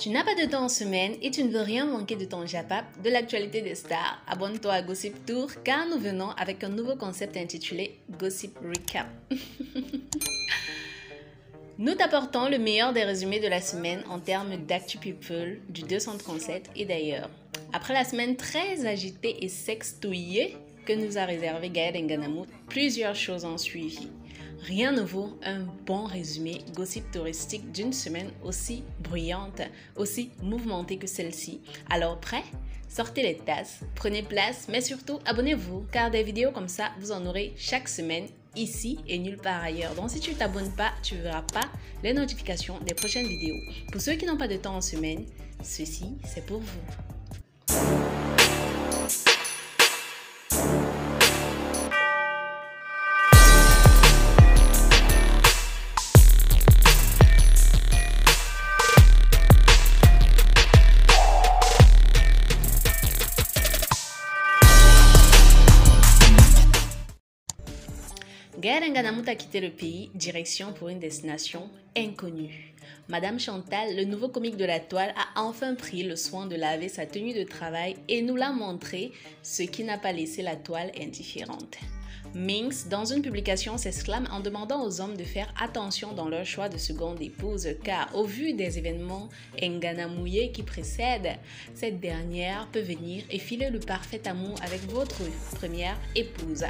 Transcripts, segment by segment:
Tu n'as pas de temps en semaine et tu ne veux rien manquer de ton Japap, de l'actualité des stars. Abonne-toi à Gossip Tour car nous venons avec un nouveau concept intitulé Gossip Recap. Nous t'apportons le meilleur des résumés de la semaine en termes d'Actu People, du 237 et d'ailleurs. Après la semaine très agitée et sextouillée que nous a réservé Gaël Nganamout, plusieurs choses ont suivi. Rien ne vaut un bon résumé gossip touristique d'une semaine aussi bruyante, aussi mouvementée que celle-ci. Alors prêt? Sortez les tasses, prenez place, mais surtout abonnez-vous car des vidéos comme ça, vous en aurez chaque semaine ici et nulle part ailleurs. Donc si tu ne t'abonnes pas, tu ne verras pas les notifications des prochaines vidéos. Pour ceux qui n'ont pas de temps en semaine, ceci c'est pour vous. Gaël Nganamout a quitté le pays, direction pour une destination inconnue. Madame Chantal, le nouveau comique de la toile, a enfin pris le soin de laver sa tenue de travail et nous l'a montré, ce qui n'a pas laissé la toile indifférente. Minx, dans une publication, s'exclame en demandant aux hommes de faire attention dans leur choix de seconde épouse car au vu des événements Nganamouillés qui précèdent, cette dernière peut venir et filer le parfait amour avec votre première épouse.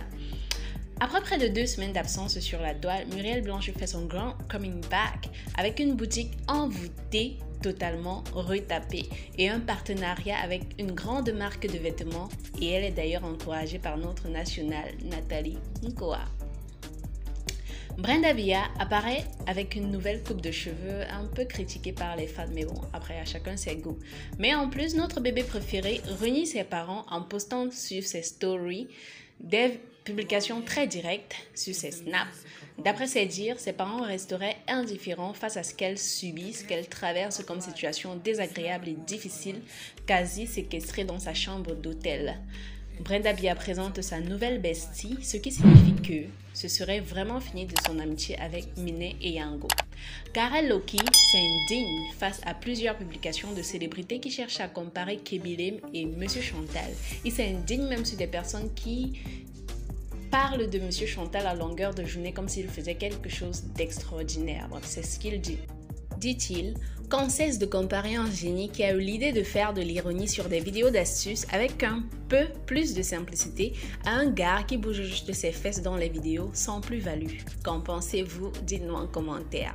Après près de 2 semaines d'absence sur la toile, Muriel Blanche fait son grand coming back avec une boutique envoûtée, totalement retapée et un partenariat avec une grande marque de vêtements et elle est d'ailleurs encouragée par notre nationale Nathalie Nkoa. Brenda Villa apparaît avec une nouvelle coupe de cheveux un peu critiquée par les fans, mais bon, après à chacun ses goûts. Mais en plus, notre bébé préféré renie ses parents en postant sur ses stories des publications très directes sur ses snaps. D'après ses dires, ses parents resteraient indifférents face à ce qu'elle subit, ce qu'elle traverse comme situation désagréable et difficile, quasi séquestrée dans sa chambre d'hôtel. Brenda Villa présente sa nouvelle bestie, ce qui signifie que ce serait vraiment fini de son amitié avec Minet et Yango. Karel Loki s'indigne face à plusieurs publications de célébrités qui cherchent à comparer Kebilim et Monsieur Chantal. Il s'indigne même sur des personnes qui parle de Monsieur Chantal à longueur de journée comme s'il faisait quelque chose d'extraordinaire. Bref, c'est ce qu'il dit. Dit-il qu'on cesse de comparer un génie qui a eu l'idée de faire de l'ironie sur des vidéos d'astuces avec un peu plus de simplicité à un gars qui bouge juste ses fesses dans les vidéos sans plus-value. Qu'en pensez-vous? Dites-nous en commentaire.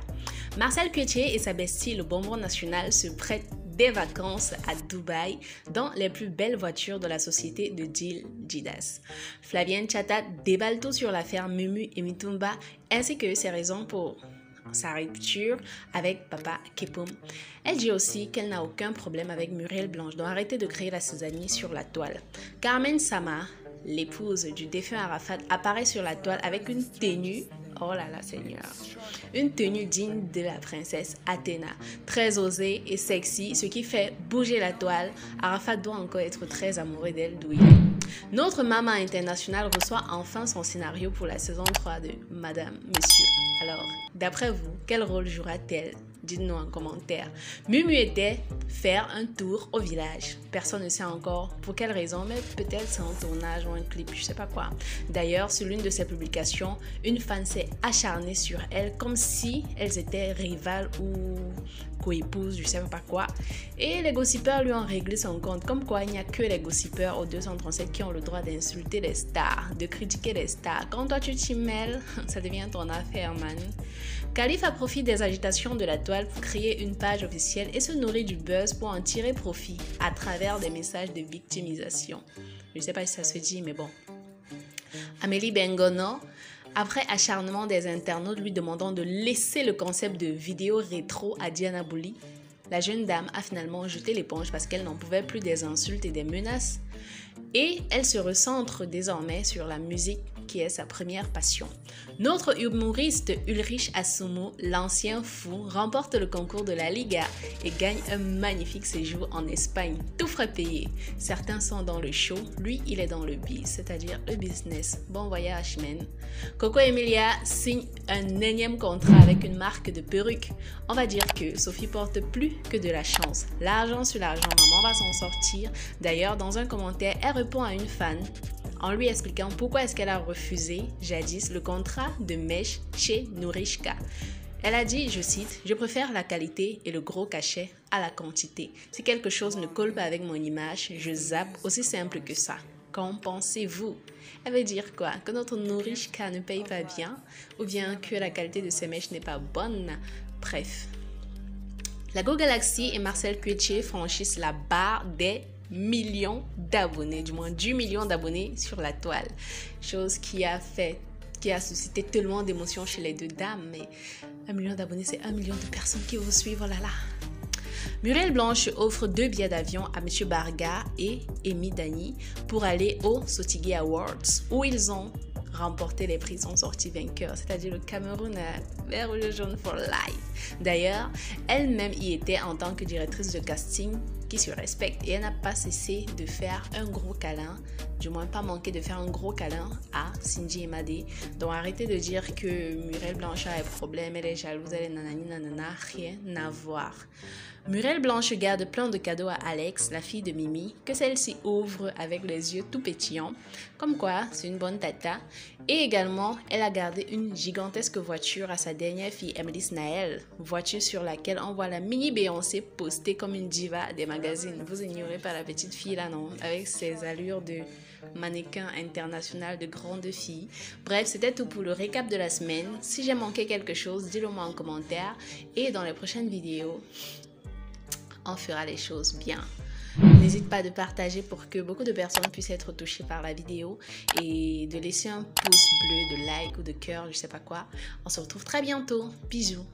Marcel Quetier et sa bestie, le bonbon national, se prêtent des vacances à Dubaï dans les plus belles voitures de la société de Jill Jidas. Flavienne Chatat déballe tout sur l'affaire Mumu et Mitumba ainsi que ses raisons pour sa rupture avec Papa Kepom. Elle dit aussi qu'elle n'a aucun problème avec Muriel Blanche, donc arrêtez de créer la Suzanne sur la toile. Carmen Sama, l'épouse du défunt Arafat, apparaît sur la toile avec une tenue, oh là là Seigneur, une tenue digne de la princesse Athéna, très osée et sexy, ce qui fait bouger la toile. Arafat doit encore être très amoureux d'elle d'où il est. Notre maman internationale reçoit enfin son scénario pour la saison 3 de Madame, Monsieur. Alors, d'après vous, quel rôle jouera-t-elle? Dites-nous en commentaire. Mumu était faire un tour au village. Personne ne sait encore pour quelle raison, mais peut-être c'est un tournage ou un clip, je sais pas quoi. D'ailleurs, sur l'une de ses publications, une fan s'est acharnée sur elle comme si elles étaient rivales ou co-épouses, je sais pas quoi. Et les gossipeurs lui ont réglé son compte. Comme quoi, il n'y a que les gossipeurs au 237 qui ont le droit d'insulter les stars, de critiquer les stars. Quand toi tu t'y mêles, ça devient ton affaire, man. Khalifa profite des agitations de la toile pour créer une page officielle et se nourrit du buzz pour en tirer profit à travers des messages de victimisation. Je ne sais pas si ça se dit, mais bon. Amélie Bengono, après acharnement des internautes lui demandant de laisser le concept de vidéo rétro à Diana Bouli, la jeune dame a finalement jeté l'éponge parce qu'elle n'en pouvait plus des insultes et des menaces. et elle se recentre désormais sur la musique qui est sa première passion. Notre humoriste Ulrich Asumo, l'ancien fou, remporte le concours de la Liga et gagne un magnifique séjour en Espagne, tout frais payé. Certains sont dans le show, lui il est dans le biz, c'est-à-dire le business. Bon voyage, man. Coco Emilia signe un énième contrat avec une marque de perruques. On va dire que Sophie porte plus que de la chance. L'argent sur l'argent, maman va s'en sortir. D'ailleurs, dans un commentaire, elle répond à une fan en lui expliquant pourquoi est-ce qu'elle a refusé jadis le contrat de mèche chez Nourishka. Elle a dit, je cite, « Je préfère la qualité et le gros cachet à la quantité. Si quelque chose ne colle pas avec mon image, je zappe, aussi simple que ça. Qu'en pensez-vous » Elle veut dire quoi? Que notre Nourishka ne paye pas bien? Ou bien que la qualité de ses mèches n'est pas bonne? Bref. La Go Galaxy et Marcel Cuetier franchissent la barre des millions d'abonnés, du moins 10 millions d'abonnés sur la toile. Chose qui a suscité tellement d'émotions chez les deux dames. Mais 1 million d'abonnés, c'est 1 million de personnes qui vous suivent, oh là là. Muriel Blanche offre 2 billets d'avion à M. Barga et Amy Dani pour aller aux Sotigui Awards où ils ont remporté les prix, sont sortis vainqueurs, c'est-à-dire le Cameroun vert rouge jaune for life. D'ailleurs, elle-même y était en tant que directrice de casting qui se respecte et elle n'a pas cessé de faire un gros câlin, du moins pas manqué de faire un gros câlin à Cindy Emadé. Donc arrêtez de dire que Muriel Blanche a un problème, elle est jalouse, elle est nanani nanana, rien à voir. Muriel Blanche garde plein de cadeaux à Alex, la fille de Mimi, que celle-ci ouvre avec les yeux tout pétillants, comme quoi c'est une bonne tata. Et également, elle a gardé une gigantesque voiture à sa dernière fille Emily Naël, voiture sur laquelle on voit la mini Beyoncé postée comme une diva des magazines. Vous ignorez pas la petite fille là, non? Avec ses allures de mannequin international de grande fille. Bref, c'était tout pour le récap de la semaine. Si j'ai manqué quelque chose, dis-le moi en commentaire. Et dans les prochaines vidéos, on fera les choses bien. N'hésite pas de partager pour que beaucoup de personnes puissent être touchées par la vidéo et de laisser un pouce bleu, de like ou de cœur, je sais pas quoi. On se retrouve très bientôt. Bisous.